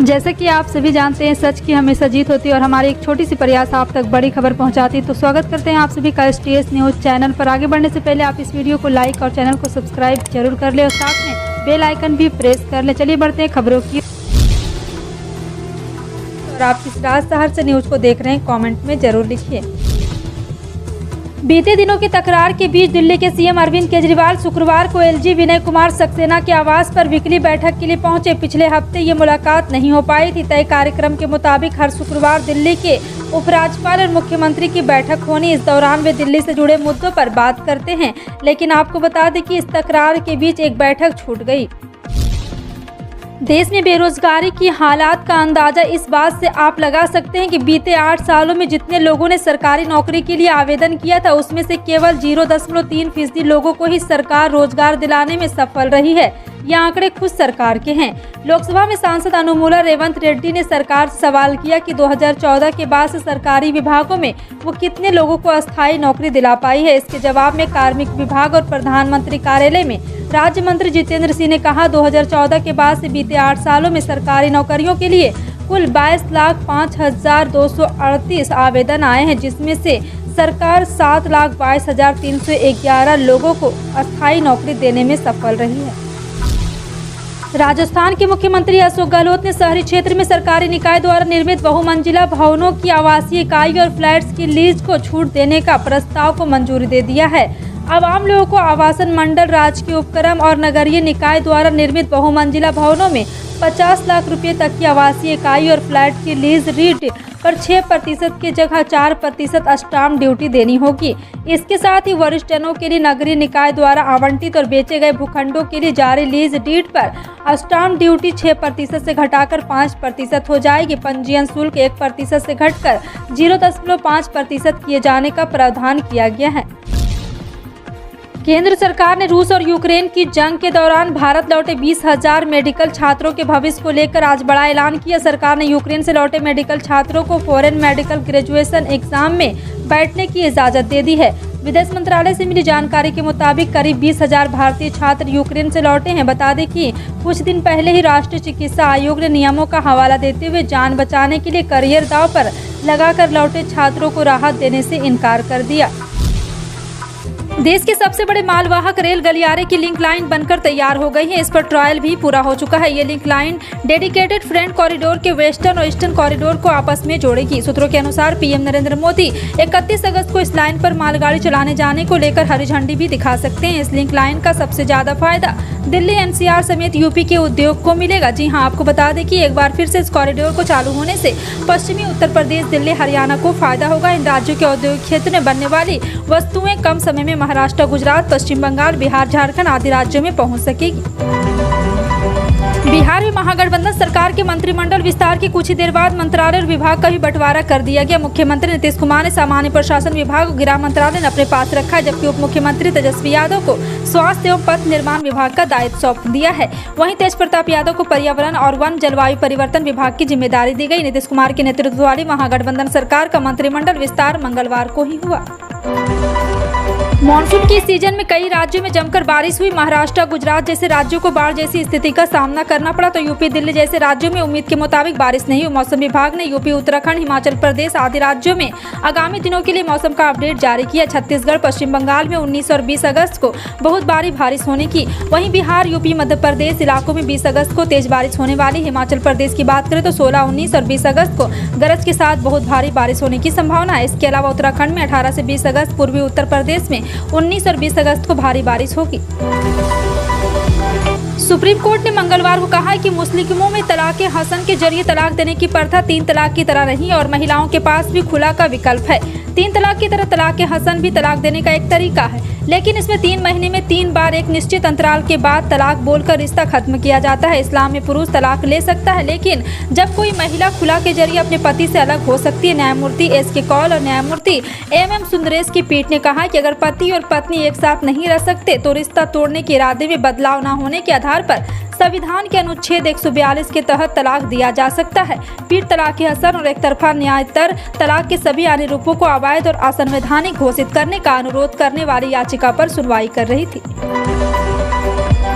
जैसे कि आप सभी जानते हैं, सच की हमेशा जीत होती है और हमारी एक छोटी सी प्रयास आप तक बड़ी खबर पहुंचाती है। तो स्वागत करते हैं आप सभी का STS न्यूज़ चैनल पर। आगे बढ़ने से पहले आप इस वीडियो को लाइक और चैनल को सब्सक्राइब जरूर कर ले और साथ में बेल आइकन भी प्रेस कर ले। चलिए बढ़ते हैं खबरों की। और आप किस राज शहर से न्यूज को देख रहे हैं, कमेंट में जरूर लिखिए। बीते दिनों की तकरार के बीच दिल्ली के CM अरविंद केजरीवाल शुक्रवार को LG विनय कुमार सक्सेना के आवास पर वीकली बैठक के लिए पहुंचे। पिछले हफ्ते ये मुलाकात नहीं हो पाई थी। तय कार्यक्रम के मुताबिक हर शुक्रवार दिल्ली के उपराज्यपाल और मुख्यमंत्री की बैठक होनी। इस दौरान वे दिल्ली से जुड़े मुद्दों पर बात करते हैं, लेकिन आपको बता दें कि इस तकरार के बीच एक बैठक छूट गई। देश में बेरोजगारी की हालात का अंदाजा इस बात से आप लगा सकते हैं कि बीते 8 सालों में जितने लोगों ने सरकारी नौकरी के लिए आवेदन किया था, उसमें से केवल 0.3% लोगों को ही सरकार रोजगार दिलाने में सफल रही है। ये आंकड़े खुद सरकार के हैं। लोकसभा में सांसद अनुमूला रेवंत रेड्डी ने सरकार से सवाल किया कि 2014 के बाद से सरकारी विभागों में वो कितने लोगों को अस्थायी नौकरी दिला पाई है। इसके जवाब में कार्मिक विभाग और प्रधानमंत्री कार्यालय में राज्य मंत्री जितेंद्र सिंह ने कहा, 2014 के बाद से बीते 8 सालों में सरकारी नौकरियों के लिए कुल 22,05,238 आवेदन आए हैं, जिसमें से सरकार 7,22,311 लोगों को अस्थायी नौकरी देने में सफल रही है। राजस्थान के मुख्यमंत्री अशोक गहलोत ने शहरी क्षेत्र में सरकारी निकाय द्वारा निर्मित बहुमंजिला भवनों की आवासीय इकाई और फ्लैट्स की लीज को छूट देने का प्रस्ताव को मंजूरी दे दिया है। अब आम लोगों को आवासन मंडल, राजकीय उपक्रम और नगरीय निकाय द्वारा निर्मित बहुमंजिला भवनों में 50 लाख रुपए तक की आवासीय इकाई और फ्लैट की लीज रीट पर 6% की जगह 4% स्टाम्प ड्यूटी देनी होगी। इसके साथ ही वरिष्ठजनों के लिए नगरीय निकाय द्वारा आवंटित और बेचे गए भूखंडों के लिए जारी लीज डीड पर स्टाम्प ड्यूटी 6% से घटाकर 5% हो जाएगी। पंजीयन शुल्क 1% से घटकर 0.5% किए जाने का प्रावधान किया गया है। केंद्र सरकार ने रूस और यूक्रेन की जंग के दौरान भारत लौटे 20,000 मेडिकल छात्रों के भविष्य को लेकर आज बड़ा ऐलान किया। सरकार ने यूक्रेन से लौटे मेडिकल छात्रों को फॉरेन मेडिकल ग्रेजुएशन एग्जाम में बैठने की इजाजत दे दी है। विदेश मंत्रालय से मिली जानकारी के मुताबिक करीब 20,000 भारतीय छात्र यूक्रेन से लौटे हैं। बता दें कि कुछ दिन पहले ही राष्ट्रीय चिकित्सा आयोग ने नियमों का हवाला देते हुए जान बचाने के लिए करियर दांव पर लगाकर लौटे छात्रों को राहत देने से इनकार कर दिया। देश के सबसे बड़े मालवाहक रेल गलियारे की लिंक लाइन बनकर तैयार हो गई है। इस पर ट्रायल भी पूरा हो चुका है। ये link line dedicated freight corridor के वेस्टर्न और ईस्टर्न कॉरिडोर को आपस में जोड़ेगी। सूत्रों के अनुसार PM नरेंद्र मोदी 31 अगस्त को इस लाइन पर मालगाड़ी चलाने जाने को लेकर हरी झंडी भी दिखा सकते हैं। इस लिंक लाइन का सबसे ज्यादा फायदा दिल्ली NCR समेत UP के उद्योग को मिलेगा। जी हां, आपको बता दें कि एक बार फिर से इस कॉरिडोर को चालू होने से पश्चिमी उत्तर प्रदेश, दिल्ली, हरियाणा को फायदा होगा। इन राज्यों के औद्योगिक क्षेत्र में बनने वाली वस्तुएं कम समय में महाराष्ट्र, गुजरात, पश्चिम बंगाल, बिहार, झारखंड आदि राज्यों में पहुंच सकेगी। बिहार में महागठबंधन सरकार के मंत्रिमंडल विस्तार के कुछ ही देर बाद मंत्रालय और विभाग का भी बंटवारा कर दिया गया। मुख्यमंत्री नीतीश कुमार ने सामान्य प्रशासन विभाग और गृह मंत्रालय ने अपने पास रखा है, जबकि उप मुख्यमंत्री तेजस्वी यादव को स्वास्थ्य एवं पथ निर्माण विभाग का दायित्व सौंप दिया है। वहीं तेज प्रताप यादव को पर्यावरण और वन जलवायु परिवर्तन विभाग की जिम्मेदारी दी गई। नीतीश कुमार के नेतृत्व वाली महागठबंधन सरकार का मंत्रिमंडल विस्तार मंगलवार को ही हुआ। मॉनसून के सीजन में कई राज्यों में जमकर बारिश हुई। महाराष्ट्र, गुजरात जैसे राज्यों को बाढ़ जैसी स्थिति का सामना करना पड़ा, तो UP, दिल्ली जैसे राज्यों में उम्मीद के मुताबिक बारिश नहीं हुई। मौसम विभाग ने UP, उत्तराखंड, हिमाचल प्रदेश आदि राज्यों में आगामी दिनों के लिए मौसम का अपडेट जारी किया। छत्तीसगढ़, पश्चिम बंगाल में 19 और 20 अगस्त को बहुत भारी बारिश होने की, वहीं बिहार, UP, मध्य प्रदेश इलाकों में 20 अगस्त को तेज बारिश होने वाली। हिमाचल प्रदेश की बात करें तो 16, 19 और 20 अगस्त को गरज के साथ बहुत भारी बारिश होने की संभावना है। इसके अलावा उत्तराखंड में 18 से 20 अगस्त, पूर्वी उत्तर प्रदेश में 19 और 20 अगस्त को भारी बारिश होगी। सुप्रीम कोर्ट ने मंगलवार को कहा है कि मुस्लिमों में तलाक हसन के जरिए तलाक देने की प्रथा 3 तलाक की तरह नहीं और महिलाओं के पास भी खुला का विकल्प है। 3 तलाक की तरह तलाक हसन भी तलाक देने का एक तरीका है, लेकिन इसमें 3 महीने में 3 बार एक निश्चित अंतराल के बाद तलाक बोलकर रिश्ता खत्म किया जाता है। इस्लाम में पुरुष तलाक ले सकता है, लेकिन जब कोई महिला खुला के जरिए अपने पति से अलग हो सकती है। न्यायमूर्ति SK कौल और न्यायमूर्ति MM सुंदरेश की पीठ ने कहा कि अगर पति और पत्नी एक साथ नहीं रह सकते तो रिश्ता तोड़ने के इरादे में बदलाव न होने के आधार पर संविधान के अनुच्छेद 142 के तहत तलाक दिया जा सकता है। पीठ तलाक हसन और एक तरफा न्यायोत्तर तलाक के सभी अन्य रूपों को अवैध और असंवैधानिक घोषित करने का अनुरोध करने वाली याचिका पर सुनवाई कर रही थी।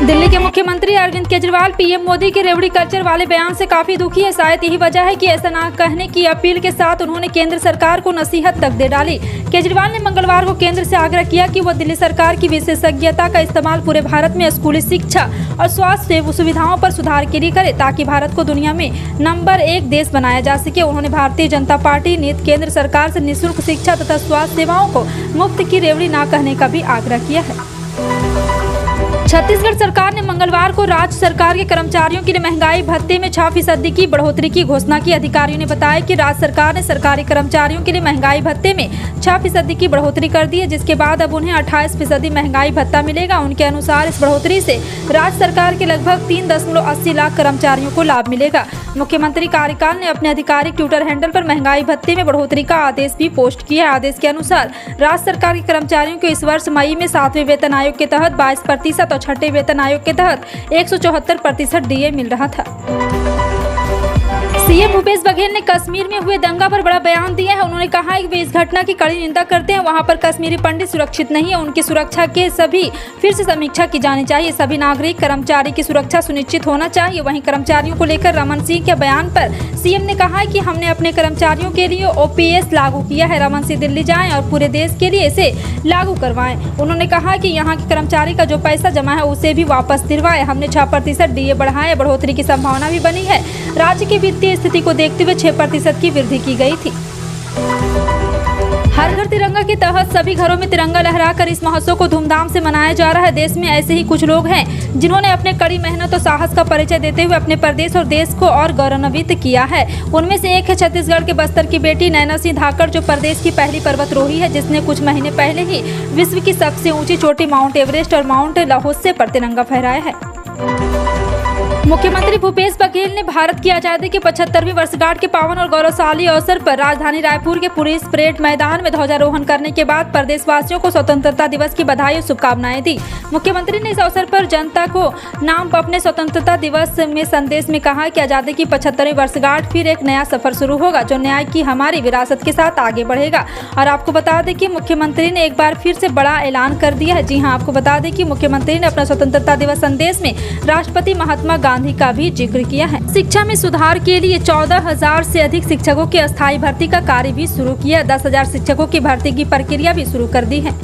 दिल्ली के मुख्यमंत्री अरविंद केजरीवाल पीएम मोदी के रेवड़ी कल्चर वाले बयान से काफी दुखी है। शायद यही वजह है कि ऐसा ना कहने की अपील के साथ उन्होंने केंद्र सरकार को नसीहत तक दे डाली। केजरीवाल ने मंगलवार को केंद्र से आग्रह किया कि वह दिल्ली सरकार की विशेषज्ञता का इस्तेमाल पूरे भारत में स्कूली शिक्षा और स्वास्थ्य सुविधाओं पर सुधार के लिए करे, ताकि भारत को दुनिया में नंबर 1 देश बनाया जा सके। उन्होंने भारतीय जनता पार्टी नीति केंद्र सरकार से निःशुल्क शिक्षा तथा स्वास्थ्य सेवाओं को मुफ्त की रेवड़ी न कहने का भी आग्रह किया है। छत्तीसगढ़ सरकार ने मंगलवार को राज्य सरकार के कर्मचारियों के लिए महंगाई भत्ते में 6% की बढ़ोतरी की घोषणा की। अधिकारियों ने बताया कि राज्य सरकार ने सरकारी कर्मचारियों के लिए महंगाई भत्ते में 6% की बढ़ोतरी कर दी है, जिसके बाद अब उन्हें 28% महंगाई भत्ता मिलेगा। उनके अनुसार इस बढ़ोतरी से राज्य सरकार के लगभग 3.80 लाख कर्मचारियों को लाभ मिलेगा। मुख्यमंत्री कार्यकाल ने अपने आधिकारिक ट्विटर हैंडल पर महंगाई भत्ते में बढ़ोतरी का आदेश भी पोस्ट किया है। आदेश के अनुसार राज्य सरकार के कर्मचारियों को इस वर्ष मई में 7वें वेतन आयोग के तहत 22% और छठे वेतन आयोग के तहत 174% डीए मिल रहा था। सीएम भूपेश बघेल ने कश्मीर में हुए दंगा पर बड़ा बयान दिया है। उन्होंने कहा है कि वे इस घटना की कड़ी निंदा करते हैं। वहां पर कश्मीरी पंडित सुरक्षित नहीं है, उनकी सुरक्षा के सभी फिर से समीक्षा की जानी चाहिए। सभी नागरिक कर्मचारी की सुरक्षा सुनिश्चित होना चाहिए। वहीं कर्मचारियों को लेकर रमन सिंह के बयान पर सीएम ने कहा है कि हमने अपने कर्मचारियों के लिए ओपीएस लागू किया है। रमन सिंह दिल्ली जाएं और पूरे देश के लिए इसे लागू करवाएं। उन्होंने कहा कि यहाँ के कर्मचारी का जो पैसा जमा है उसे भी वापस दिलवाएं। हमने 6% डीए बढ़ाए, बढ़ोतरी की संभावना भी बनी है। राज्य की वित्तीय स्थिति को देखते हुए 6% की वृद्धि की गई थी। हर घर तिरंगा के तहत सभी घरों में तिरंगा लहराकर इस महोत्सव को धूमधाम से मनाया जा रहा है। देश में ऐसे ही कुछ लोग हैं जिन्होंने अपने कड़ी मेहनत और साहस का परिचय देते हुए अपने प्रदेश और देश को और गौरवान्वित किया है। उनमें से एक है छत्तीसगढ़ के बस्तर की बेटी नैना सिंह धाकड़, जो प्रदेश की पहली पर्वतरोही है, जिसने कुछ महीने पहले ही विश्व की सबसे ऊंची चोटी माउंट एवरेस्ट और माउंट लाहौसे पर तिरंगा फहराया है। मुख्यमंत्री भूपेश बघेल ने भारत की आजादी के 75वीं वर्षगांठ के पावन और गौरवशाली अवसर पर राजधानी रायपुर के पुलिस परेड मैदान में ध्वजारोहण करने के बाद प्रदेशवासियों को स्वतंत्रता दिवस की बधाई और शुभकामनाएं दी। मुख्यमंत्री ने इस अवसर पर जनता को नाम अपने स्वतंत्रता दिवस में संदेश में कहा कि आजादी की 75वीं वर्षगांठ फिर एक नया सफर शुरू होगा, जो न्याय की हमारी विरासत के साथ आगे बढ़ेगा। और आपको बता दें कि मुख्यमंत्री ने एक बार फिर से बड़ा ऐलान कर दिया है। जी हाँ, आपको बता दें कि मुख्यमंत्री ने अपना स्वतंत्रता दिवस संदेश में राष्ट्रपति महात्मा गांधी का भी जिक्र किया है। शिक्षा में सुधार के लिए 14,000 से अधिक शिक्षकों की अस्थायी भर्ती का कार्य भी शुरू किया। 10,000 शिक्षकों की भर्ती की प्रक्रिया भी शुरू कर दी है।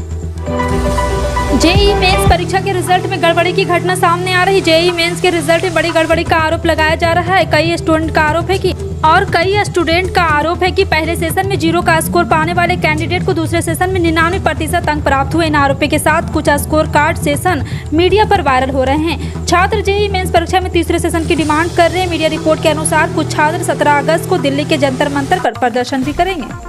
जेईई मेंस परीक्षा के रिजल्ट में गड़बड़ी की घटना सामने आ रही। जेईई मेंस के रिजल्ट में बड़ी गड़बड़ी का आरोप लगाया जा रहा है। कई स्टूडेंट का आरोप है कि पहले सेशन में 0 का स्कोर पाने वाले कैंडिडेट को दूसरे सेशन में 99% अंक प्राप्त हुए। इन आरोपों के साथ कुछ स्कोर कार्ड सेशन मीडिया पर वायरल हो रहे हैं। छात्र जेईई मेंस परीक्षा में तीसरे सेशन की डिमांड कर रहे हैं। मीडिया रिपोर्ट के अनुसार कुछ छात्र 17 अगस्त को दिल्ली के जंतर मंतर पर प्रदर्शन भी करेंगे।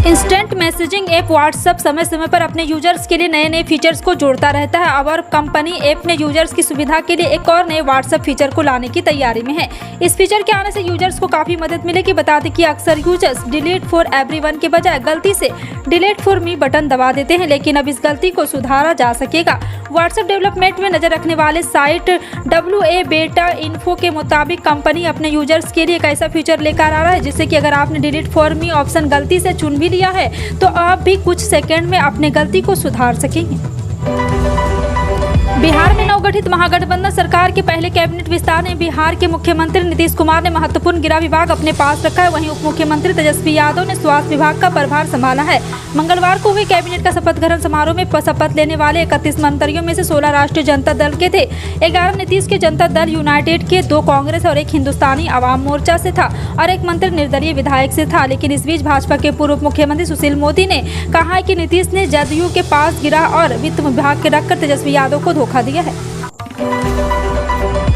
इंस्टेंट मैसेजिंग ऐप व्हाट्सएप समय समय पर अपने यूजर्स के लिए नए नए फीचर्स को जोड़ता रहता है। अब और कंपनी ऐप ने यूजर्स की सुविधा के लिए एक और नए व्हाट्सएप फीचर को लाने की तैयारी में है। इस फीचर के आने से यूजर्स को काफी मदद मिलेगी। बता दें कि अक्सर यूजर्स डिलीट फॉर एवरीवन के बजाय गलती से डिलीट फॉर मी बटन दबा देते हैं, लेकिन अब इस गलती को सुधारा जा सकेगा। व्हाट्सएप डेवलपमेंट में नजर रखने वाले साइट WA बेटा इन्फो के मुताबिक कंपनी अपने यूजर्स के लिए एक ऐसा फीचर लेकर आ रहा है जिससे कि अगर आपने डिलीट फॉर मी ऑप्शन गलती से चुन भी लिया है तो आप भी कुछ सेकंड में अपने गलती को सुधार सकेंगे। बिहार में नवगठित महागठबंधन सरकार के पहले कैबिनेट विस्तार में बिहार के मुख्यमंत्री नीतीश कुमार ने महत्वपूर्ण गृह विभाग अपने पास रखा है। वहीं उप मुख्यमंत्री तेजस्वी यादव ने स्वास्थ्य विभाग का प्रभार संभाला है। मंगलवार को हुए कैबिनेट का शपथ ग्रहण समारोह में शपथ लेने वाले 31 मंत्रियों में से 16 राष्ट्रीय जनता दल के थे, 11 नीतीश के जनता दल यूनाइटेड के, 2 कांग्रेस और 1 हिंदुस्तानी आवाम मोर्चा से था और 1 मंत्री निर्दलीय विधायक से था। लेकिन इस बीच भाजपा के पूर्व मुख्यमंत्री सुशील मोदी ने कहा है कि नीतीश ने जदयू के पास गृह और वित्त विभाग के रखकर तेजस्वी यादव को धोखा दिया है।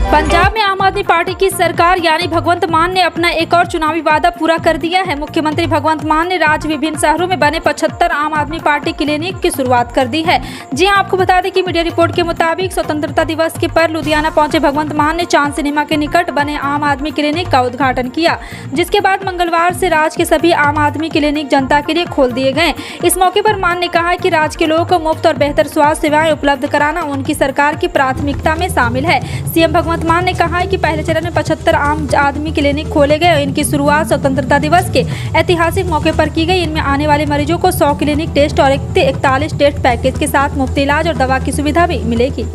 पंजाब में आम आदमी पार्टी की सरकार यानी भगवंत मान ने अपना एक और चुनावी वादा पूरा कर दिया है। मुख्यमंत्री भगवंत मान ने राज्य विभिन्न शहरों में बने 75 आम आदमी पार्टी क्लिनिक की शुरुआत कर दी है। जी हां, आपको बता दें कि मीडिया रिपोर्ट के मुताबिक स्वतंत्रता दिवस के पर लुधियाना पहुंचे भगवंत मान ने चांद सिनेमा के निकट बने आम आदमी क्लिनिक का उद्घाटन किया, जिसके बाद मंगलवार से राज्य के सभी आम आदमी क्लिनिक जनता के लिए खोल दिए गए। इस मौके पर मान ने कहा कि राज्य के लोगों को मुफ्त और बेहतर स्वास्थ्य सेवाएं उपलब्ध कराना उनकी सरकार की प्राथमिकता में शामिल है। सीएम भगवंत मान ने कहा है कि पहले चरण में 75 आम आदमी क्लिनिक खोले गए। इनकी शुरुआत स्वतंत्रता दिवस के ऐतिहासिक मौके पर की गई। इनमें आने वाले मरीजों को 100 क्लिनिक टेस्ट और 41 टेस्ट पैकेज के साथ मुफ्त इलाज और दवा की सुविधा भी मिलेगी।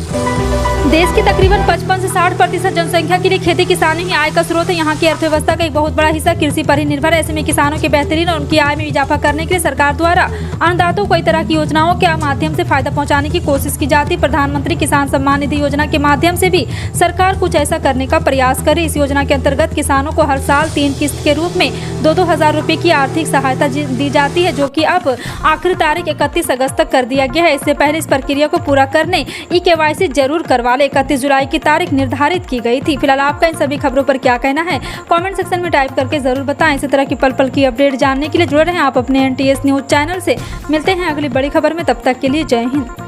देश की तकरीबन 55 से 60% जनसंख्या के लिए खेती किसानी ही आय का स्रोत है। यहाँ की अर्थव्यवस्था का एक बहुत बड़ा हिस्सा कृषि पर ही निर्भर है। ऐसे में किसानों के बेहतरीन और उनकी आय में इजाफा करने के लिए सरकार द्वारा अन्नदाताओं को कई तरह की योजनाओं के माध्यम से फायदा पहुंचाने की कोशिश की जाती है। प्रधानमंत्री किसान सम्मान निधि योजना के माध्यम से भी सरकार कुछ ऐसा करने का प्रयास करे। इस योजना के अंतर्गत किसानों को हर साल 3 किस्त के रूप में 2-2 हजार रुपए की आर्थिक सहायता दी जाती है, जो कि अब आखिरी तारीख 31 अगस्त तक कर दिया गया है। इससे पहले इस प्रक्रिया को पूरा करने KYC जरूर करवा ले। 31 जुलाई की तारीख निर्धारित की गई थी। फिलहाल आपका इन सभी खबरों पर क्या कहना है, कमेंट सेक्शन में टाइप करके जरूर बताएं। इसी तरह की पल पल की अपडेट जानने के लिए जुड़े रहें आप अपने NTS न्यूज चैनल से। मिलते हैं अगली बड़ी खबर में, तब तक के लिए जय हिंद।